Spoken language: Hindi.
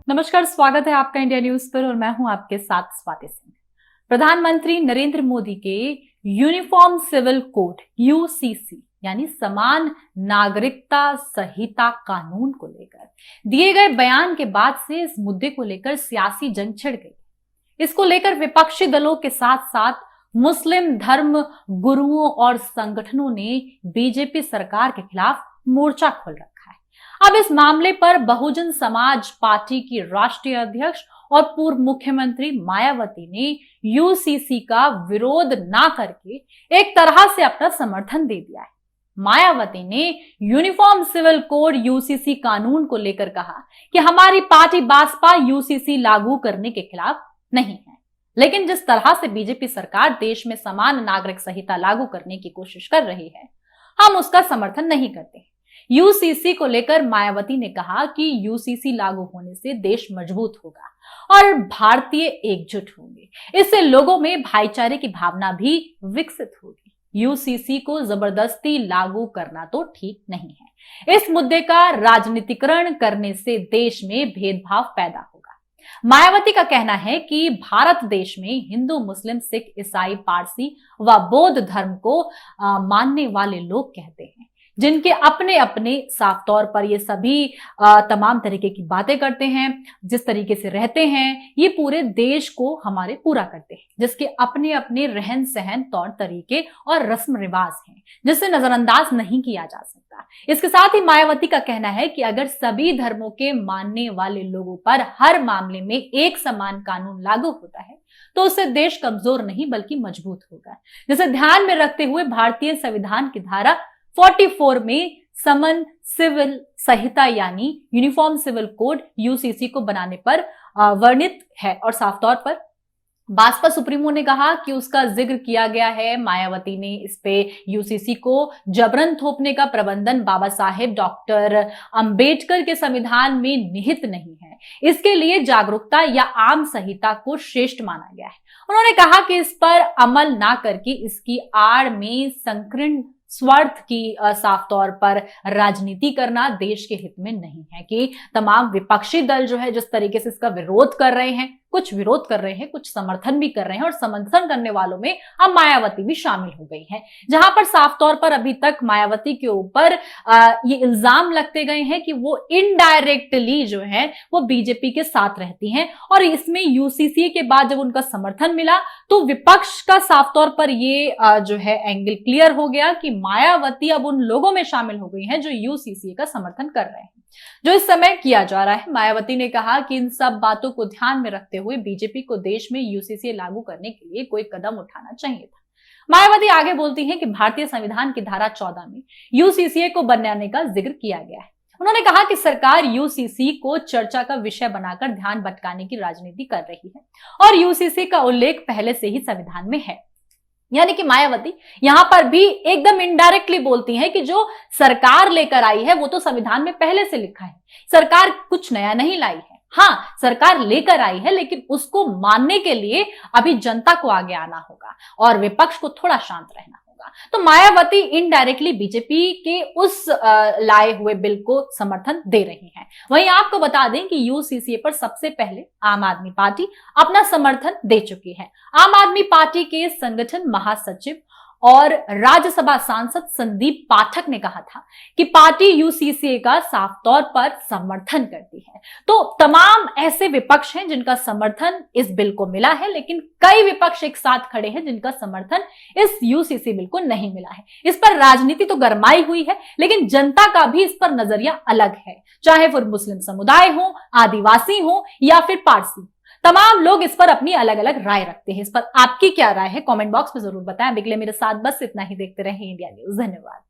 नमस्कार, स्वागत है आपका इंडिया न्यूज पर और मैं हूं आपके साथ स्वाति सिंह। प्रधानमंत्री नरेंद्र मोदी के यूनिफॉर्म सिविल कोड यूसीसी यानी समान नागरिकता संहिता कानून को लेकर दिए गए बयान के बाद से इस मुद्दे को लेकर सियासी जंग छिड़ गई। इसको लेकर विपक्षी दलों के साथ साथ मुस्लिम धर्म गुरुओं और संगठनों ने बीजेपी सरकार के खिलाफ मोर्चा खोल रखा है। अब इस मामले पर बहुजन समाज पार्टी की राष्ट्रीय अध्यक्ष और पूर्व मुख्यमंत्री मायावती ने यूसीसी का विरोध ना करके एक तरह से अपना समर्थन दे दिया है। मायावती ने यूनिफॉर्म सिविल कोड यूसीसी कानून को लेकर कहा कि हमारी पार्टी बासपा यूसीसी लागू करने के खिलाफ नहीं है, लेकिन जिस तरह से बीजेपी सरकार देश में समान नागरिक संहिता लागू करने की कोशिश कर रही है, हम उसका समर्थन नहीं करते। यूसीसी को लेकर मायावती ने कहा कि यूसीसी लागू होने से देश मजबूत होगा और भारतीय एकजुट होंगे। इससे लोगों में भाईचारे की भावना भी विकसित होगी। यूसीसी को जबरदस्ती लागू करना तो ठीक नहीं है। इस मुद्दे का राजनीतिकरण करने से देश में भेदभाव पैदा होगा। मायावती का कहना है कि भारत देश में हिंदू, मुस्लिम, सिख, ईसाई, पारसी व बौद्ध धर्म को मानने वाले लोग कहते हैं, जिनके अपने अपने साफ तौर पर ये सभी तमाम तरीके की बातें करते हैं, जिस तरीके से रहते हैं, ये पूरे देश को हमारे पूरा करते हैं, जिसके अपने अपने रहन सहन, तौर तरीके और रस्म रिवाज हैं, जिसे नजरअंदाज नहीं किया जा सकता। इसके साथ ही मायावती का कहना है कि अगर सभी धर्मों के मानने वाले लोगों पर हर मामले में एक समान कानून लागू होता है तो उससे देश कमजोर नहीं बल्कि मजबूत होगा। जिसे ध्यान में रखते हुए भारतीय संविधान की धारा 44 में समान सिविल संहिता यानी यूनिफॉर्म सिविल कोड यूसीसी को बनाने पर वर्णित है और साफ तौर पर बासपा सुप्रीमो ने कहा कि उसका जिक्र किया गया है। मायावती ने इस पे यूसीसी को जबरन थोपने का प्रबंधन बाबा साहेब डॉक्टर अंबेडकर के संविधान में निहित नहीं है। इसके लिए जागरूकता या आम संहिता को श्रेष्ठ माना गया है। उन्होंने कहा कि इस पर अमल ना करके इसकी आड़ में संकीर्ण स्वार्थ की साफ तौर पर राजनीति करना देश के हित में नहीं है कि तमाम विपक्षी दल जो है जिस तरीके से इसका विरोध कर रहे हैं, कुछ विरोध कर रहे हैं, कुछ समर्थन भी कर रहे हैं और समर्थन करने वालों में अब मायावती भी शामिल हो गई है। जहां पर साफ तौर पर अभी तक मायावती के ऊपर ये इल्जाम लगते गए हैं कि वो इनडायरेक्टली जो है वो बीजेपी के साथ रहती हैं और इसमें यूसीसी के बाद जब उनका समर्थन मिला तो विपक्ष का साफ तौर पर ये जो है एंगल क्लियर हो गया कि मायावती अब उन लोगों में शामिल हो गई हैं जो यूसीसी का समर्थन कर रहे हैं, जो इस समय किया जा रहा है। मायावती ने कहा कि इन सब बातों को ध्यान में रखते हुए बीजेपी को देश में यूसीसी लागू करने के लिए कोई कदम उठाना चाहिए था। मायावती आगे बोलती हैं कि भारतीय संविधान की धारा 14 में यूसीसी को बनाने का जिक्र किया गया है। उन्होंने कहा कि सरकार यूसीसी को चर्चा का विषय बनाकर ध्यान भटकाने की राजनीति कर रही है और यूसीसी का उल्लेख पहले से ही संविधान में है। यानी कि मायावती यहां पर भी एकदम इनडायरेक्टली बोलती है कि जो सरकार लेकर आई है वो तो संविधान में पहले से लिखा है, सरकार कुछ नया नहीं लाई है। हाँ, सरकार लेकर आई है लेकिन उसको मानने के लिए अभी जनता को आगे आना होगा और विपक्ष को थोड़ा शांत रहना होगा। तो मायावती इनडायरेक्टली बीजेपी के उस लाए हुए बिल को समर्थन दे रही हैं। वहीं आपको बता दें कि यूसीसी पर सबसे पहले आम आदमी पार्टी अपना समर्थन दे चुकी है। आम आदमी पार्टी के संगठन महासचिव और राज्यसभा सांसद संदीप पाठक ने कहा था कि पार्टी यूसीसी का साफ तौर पर समर्थन करती है। तो तमाम ऐसे विपक्ष हैं जिनका समर्थन इस बिल को मिला है, लेकिन कई विपक्ष एक साथ खड़े हैं जिनका समर्थन इस यूसीसी बिल को नहीं मिला है। इस पर राजनीति तो गरमाई हुई है, लेकिन जनता का भी इस पर नजरिया अलग है, चाहे फिर मुस्लिम समुदाय हो, आदिवासी हो या फिर पारसी। तमाम लोग इस पर अपनी अलग अलग राय रखते हैं। इस पर आपकी क्या राय है कमेंट बॉक्स में जरूर बताएं। अभी के लिए मेरे साथ बस इतना ही। देखते रहें इंडिया न्यूज। धन्यवाद।